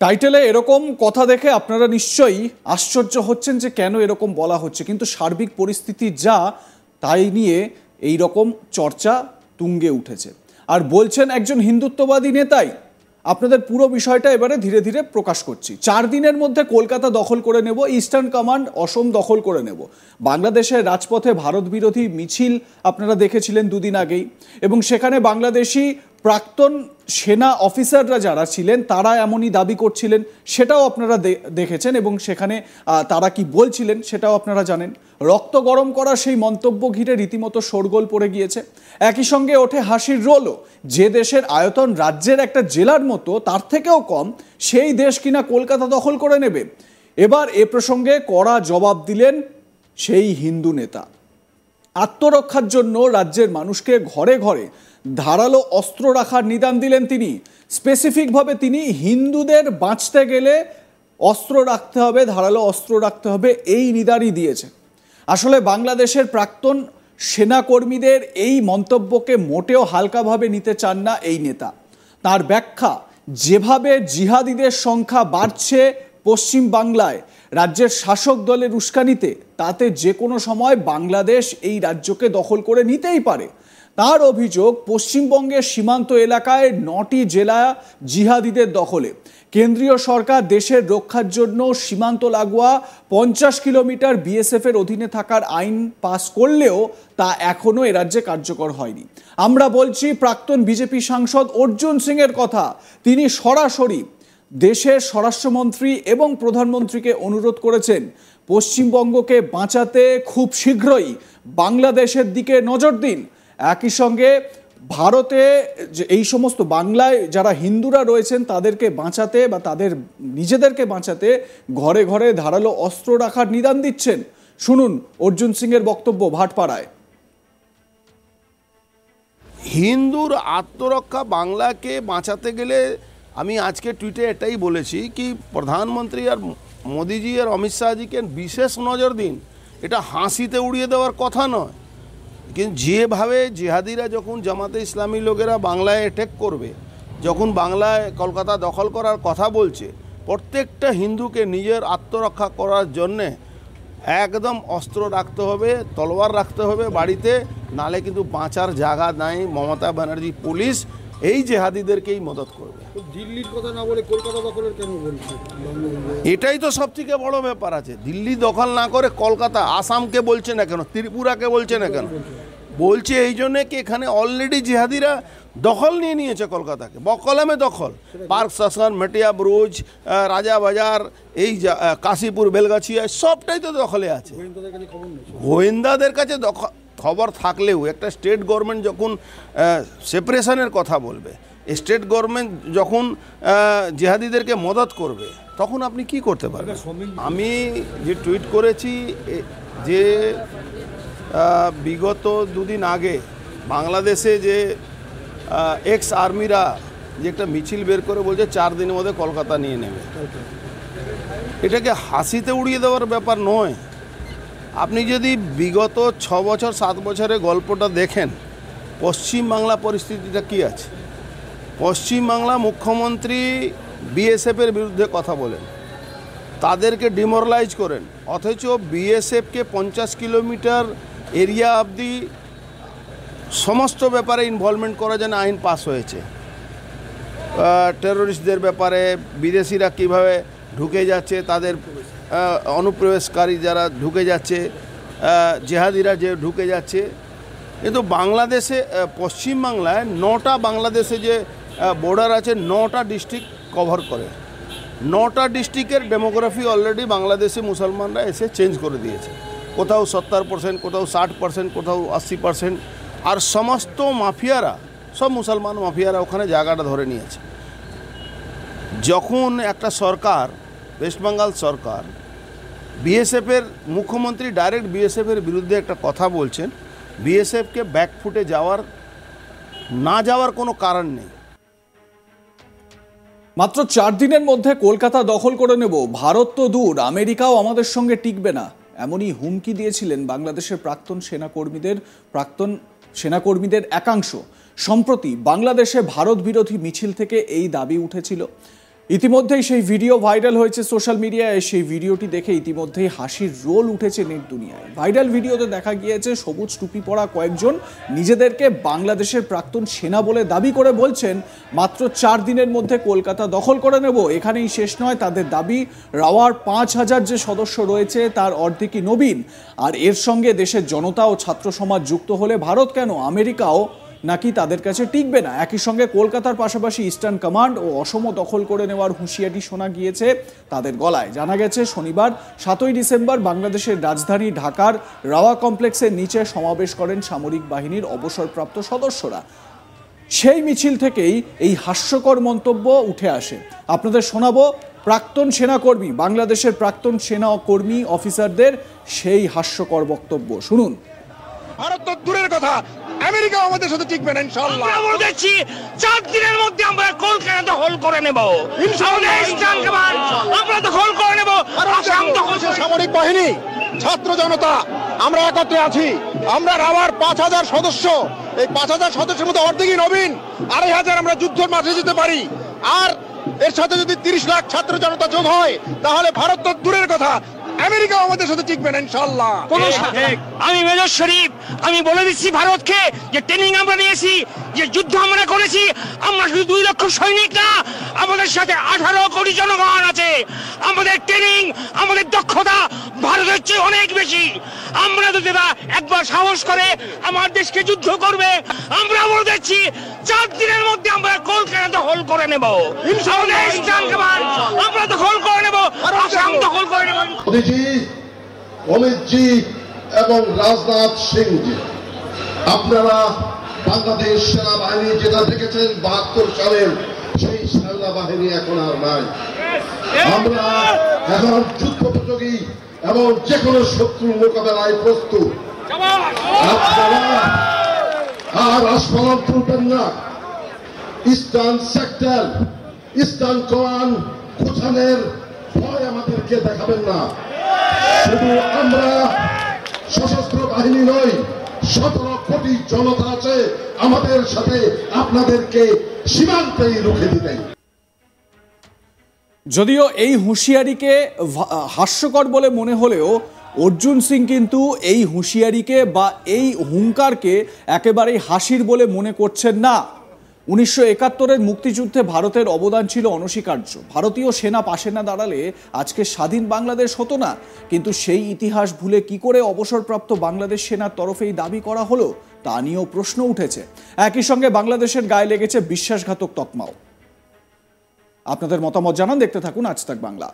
টাইটেলে এরকম কথা দেখে আপনারা নিশ্চয়ই আশ্চর্য হচ্ছেন যে কেন এরকম বলা হচ্ছে, কিন্তু সার্বিক পরিস্থিতি যা তাই নিয়ে এই রকম চর্চা তুঙ্গে উঠেছে। আর বলছেন একজন হিন্দুত্ববাদী নেতাই। আপনাদের পুরো বিষয়টা এবারে ধীরে ধীরে প্রকাশ করছি। 4 দিনের মধ্যে কলকাতা দখল করে নেব, ইস্টার্ন কমান্ড অসম দখল করে নেব। বাংলাদেশের রাজপথে ভারত বিরোধী মিছিল আপনারা দেখেছিলেন দুদিন আগেই, এবং সেখানে বাংলাদেশি প্রাক্তন সেনা অফিসাররা যারা ছিলেন তারা এমনই দাবি করছিলেন, সেটাও আপনারা দেখেছেন, এবং সেখানে তারা কি বলছিলেন সেটাও আপনারা জানেন। রক্ত গরম করা সেই মন্তব্য ঘিরে রীতিমতো শোরগোল পড়ে গিয়েছে। একই সঙ্গে ওঠে হাসির রোলও, যে দেশের আয়তন রাজ্যের একটা জেলার মতো তার থেকেও কম, সেই দেশ কিনা কলকাতা দখল করে নেবে। এবার এ প্রসঙ্গে কড়া জবাব দিলেন সেই হিন্দু নেতা। আত্মরক্ষার জন্য রাজ্যের মানুষকে ঘরে ঘরে ধারালো অস্ত্র রাখার নিদান দিলেন তিনি। স্পেসিফিকভাবে তিনি হিন্দুদের বাঁচতে গেলে অস্ত্র রাখতে হবে, ধারালো অস্ত্র রাখতে হবে, এই নিদানই দিয়েছে। আসলে বাংলাদেশের প্রাক্তন সেনাকর্মীদের এই মন্তব্যকে মোটেও হালকাভাবে নিতে চান না এই নেতা। তার ব্যাখ্যা, যেভাবে জিহাদিদের সংখ্যা বাড়ছে পশ্চিম বাংলায় রাজ্যের শাসক দলের উস্কানিতে, তাতে যে কোনো সময় বাংলাদেশ এই রাজ্যকে দখল করে নিতেই পারে। তার অভিযোগ, পশ্চিমবঙ্গের সীমান্ত এলাকায় 9টি জেলা জিহাদিদের দখলে। কেন্দ্রীয় সরকার দেশের রক্ষার জন্য সীমান্ত লাগোয়া 50 কিলোমিটার বিএসএফের অধীনে থাকার আইন পাস করলেও তা এখনও এ রাজ্যে কার্যকর হয়নি। আমরা বলছি প্রাক্তন বিজেপি সাংসদ অর্জুন সিং এর কথা। তিনি সরাসরি দেশের স্বরাষ্ট্রমন্ত্রী এবং প্রধানমন্ত্রীকে অনুরোধ করেছেন পশ্চিমবঙ্গকে বাঁচাতে খুব শীঘ্রই বাংলাদেশের দিকে নজর দিন। একই সঙ্গে ভারতে যে এই সমস্ত বাংলায় যারা হিন্দুরা রয়েছেন তাদেরকে বাঁচাতে বা তাদের নিজেদেরকে বাঁচাতে ঘরে ঘরে ধারালো অস্ত্র রাখার নিদান দিচ্ছেন। শুনুন অর্জুন সিং এর বক্তব্য ভাটপাড়ায়। হিন্দুর আত্মরক্ষা, বাংলাকে বাঁচাতে গেলে আমি আজকে টুইটে এটাই বলেছি কি প্রধানমন্ত্রী আর মোদিজি আর অমিত শাহজিকে বিশেষ নজর দিন। এটা হাসিতে উড়িয়ে দেওয়ার কথা নয়, কিন্তু যেভাবে জিহাদিরা যখন জামাতে ইসলামী লোকেরা বাংলায় অ্যাটাক করবে, যখন বাংলায় কলকাতা দখল করার কথা বলছে, প্রত্যেকটা হিন্দুকে নিজের আত্মরক্ষা করার জন্যে একদম অস্ত্র রাখতে হবে, তলোয়ার রাখতে হবে বাড়িতে, নালে কিন্তু বাঁচার জায়গা নাই। মমতা ব্যানার্জি পুলিশ এই জেহাদিদেরকেই মদত করবে। দিল্লির কথা না বলে কলকাতা দখলের কেন বলছে? এটাই তো সব থেকে বড় ব্যাপার আছে। দিল্লি দখল না করে কলকাতা, আসামকে বলছে না কেন, ত্রিপুরাকে বলছে না কেন? বলছে এই জন্যে কি এখানে অলরেডি জিহাদিরা দখল নিয়ে নিয়েছে কলকাতাকে, বকলমে দখল। পার্ক স্টেশন, মেটিয়া ব্রুজ, রাজাবাজার, এই কাশীপুর, বেলগাছিয়া সবটাই তো দখলে আছে। গোয়েন্দাদের কাছে খবর থাকলেও একটা স্টেট গভর্নমেন্ট যখন সেপারেশনের কথা বলবে, স্টেট গভর্নমেন্ট যখন জিহাদিদেরকে মদত করবে, তখন আপনি কি করতে পারবেন? আমি যে টুইট করেছি যে বিগত দুদিন আগে বাংলাদেশে যে এক্স আর্মিরা যে একটা মিছিল বের করে বলছে 4 দিনের মধ্যে কলকাতা নিয়ে নেবে, এটাকে হাসিতে উড়িয়ে দেওয়ার ব্যাপার নয়। আপনি যদি বিগত 6 বছর 7 বছরের গল্পটা দেখেন, পশ্চিমবাংলা পরিস্থিতিটা কী আছে। পশ্চিমবাংলা মুখ্যমন্ত্রী বিএসএফের বিরুদ্ধে কথা বলেন, তাদেরকে ডিমোরালাইজ করেন, অথচ বিএসএফকে 50 কিলোমিটার এরিয়া অবধি সমস্ত ব্যাপারে ইনভলভমেন্ট করার জন্য আইন পাস হয়েছে। টেরোরিস্টদের ব্যাপারে, বিদেশিরা কিভাবে ঢুকে যাচ্ছে, তাদের অনুপ্রবেশকারী যারা ঢুকে যাচ্ছে, জেহাদিরা যে ঢুকে যাচ্ছে। কিন্তু বাংলাদেশে, পশ্চিমবাংলায় 9টা বাংলাদেশে যে বর্ডার আছে, 9টা ডিস্ট্রিক্ট কভার করে। 9টা ডিস্ট্রিক্টের ডেমোগ্রাফি অলরেডি বাংলাদেশে মুসলমানরা এসে চেঞ্জ করে দিয়েছে। কোথাও 70%, কোথাও 60%, কোথাও 80%। আর সমস্ত মাফিয়ারা, সব মুসলমান মাফিয়ারা ওখানে জায়গাটা ধরে নিয়েছে। যখন একটা সরকার, ওয়েস্টবেঙ্গল সরকার, বিএসএফের মুখ্যমন্ত্রী ডাইরেক্ট বিএসএফের বিরুদ্ধে একটা কথা বলছেন, বিএসএফকে ব্যাকফুটে না যাওয়ার কোনো কারণ নেই। মাত্র 4 দিনের মধ্যে কলকাতা দখল করে নেব, ভারত তো দূর, আমেরিকাও আমাদের সঙ্গে টিকবে না, এমনই হুমকি দিয়েছিলেন বাংলাদেশের প্রাক্তন সেনাকর্মীদের একাংশ। সম্প্রতি বাংলাদেশে ভারত বিরোধী মিছিল থেকে এই দাবি উঠেছিল। ইতিমধ্যেই সেই ভিডিও ভাইরাল হয়েছে সোশ্যাল মিডিয়ায়। সেই ভিডিওটি দেখে ইতিমধ্যেই হাসির রোল উঠেছে নেট দুনিয়ায়। ভাইরাল ভিডিওতে দেখা গিয়েছে সবুজ টুপি পরা কয়েকজন নিজেদেরকে বাংলাদেশের প্রাক্তন সেনা বলে দাবি করে বলছেন, মাত্র 4 দিনের মধ্যে কলকাতা দখল করে নেব। এখানেই শেষ নয়, তাদের দাবি রাওয়ার 5000 যে সদস্য রয়েছে তার অর্ধেকই নবীন। আর এর সঙ্গে দেশের জনতা ও ছাত্র সমাজ যুক্ত হলে ভারত কেন, আমেরিকাও নাকি তাদের কাছে টিকবে না। একই সঙ্গে কলকাতার পাশাপাশি ইস্টার্ন কমান্ড ও অসমও দখল করে নেওয়ার হুঁশিয়ারি শোনা গিয়েছে তাদের গলায়। জানা গেছে শনিবার 7ই ডিসেম্বর বাংলাদেশের রাজধানী ঢাকার রাওয়া কমপ্লেক্সের নিচে সমাবেশ করেন সামরিক বাহিনীর অবসরপ্রাপ্ত সদস্যরা। সেই মিছিল থেকেই এই হাস্যকর মন্তব্য উঠে আসে। আপনাদের শোনাবো প্রাক্তন সেনাকর্মী, বাংলাদেশের প্রাক্তন সেনাকর্মী অফিসারদের সেই হাস্যকর বক্তব্য শুনুন। ভারত তো দূরের কথা, আমেরিকা আমাদের সাথে টিকবে না ইনশাআল্লাহ। আমরা বলতেছি 4 দিনের মধ্যে আমরা কলকাতা দখল করে নেব ইনশাআল্লাহ। আমরা দখল করে নেব আসাম দখল। সামরিক বাহিনী, ছাত্র জনতা আমরা একত্রে আছি। আমরা রাওয়ার 5000 সদস্য, এই 5000 সদস্যের মধ্যে অর্ধেকই নবীন। 2500 আমরা যুদ্ধের মাঠে যেতে পারি। আর এর সাথে যদি 30 লাখ ছাত্র জনতা যোগ হয় তাহলে ভারত তো দূরের কথা, আমেরিকা আমাদের সাথে টিকবে না ইনশাআল্লাহ। আমি মেজর শরীফ, আমি বলে দিচ্ছি ভারতকে যে ট্রেনিং আমরা নিয়েছি, যে যুদ্ধ আমরা করেছি, আমরা শুধু 2 লক্ষ সৈনিক না, আমাদের সাথে 18 কোটি জনগণ আছে। আমাদের ট্রেনিং, আমাদের দক্ষতা ভারতের চেয়ে অনেক বেশি। আমরা যদি একবার সাহস করে আমার দেশকে যুদ্ধ করবে, আমরা বলে দিচ্ছি 4 দিনের মধ্যে আমরা কলকাতা দখল করে নেব ইনশাআল্লাহ। আমরা দখল করে নেব আসাম দখল করে নেব। অমিত জি এবং রাজনাথ সিং জি, আপনারা বাংলাদেশ সেনাবাহিনী যেটা দেখেছেন 72 সালের, সেই সেনাবাহিনী এখন আর নাই। আমরা এখন যুদ্ধোপযোগী এবং যে কোনো শত্রু মোকাবেলায় প্রস্তুত। আপনারা আর আস্ফালন তুলবেন না। ইস্টার্ন সেক্টর, ইস্টার্ন কমান্ড কোথানের ভয় আমাদেরকে দেখাবেন না। শুধু আমরা সশস্ত্র বাহিনী নই, 17 কোটি জনতা আছে আমাদের সাথে, আপনাদেরকে সীমান্তেই রুখে দিতে। যদিও এই হুঁশিয়ারিকে হাস্যকর বলে মনে হলেও অর্জুন সিং কিন্তু এই হুঁশিয়ারিকে বা এই হুঙ্কারকে একেবারেই হাসির বলে মনে করছেন না। 1971-এর মুক্তিযুদ্ধে ভারতের অবদান ছিল অনস্বীকার্য। ভারতীয় সেনা পাশে না দাঁড়ালে আজকে স্বাধীন বাংলাদেশ হতো না। কিন্তু সেই ইতিহাস ভুলে কি করে অবসরপ্রাপ্ত বাংলাদেশ সেনার তরফেই দাবি করা হলো তা নিয়েও প্রশ্ন উঠেছে। একই সঙ্গে বাংলাদেশের গায়ে লেগেছে বিশ্বাসঘাতক তকমাও। আপনাদের মতামত জানান, দেখতে থাকুন আজ তাক বাংলা।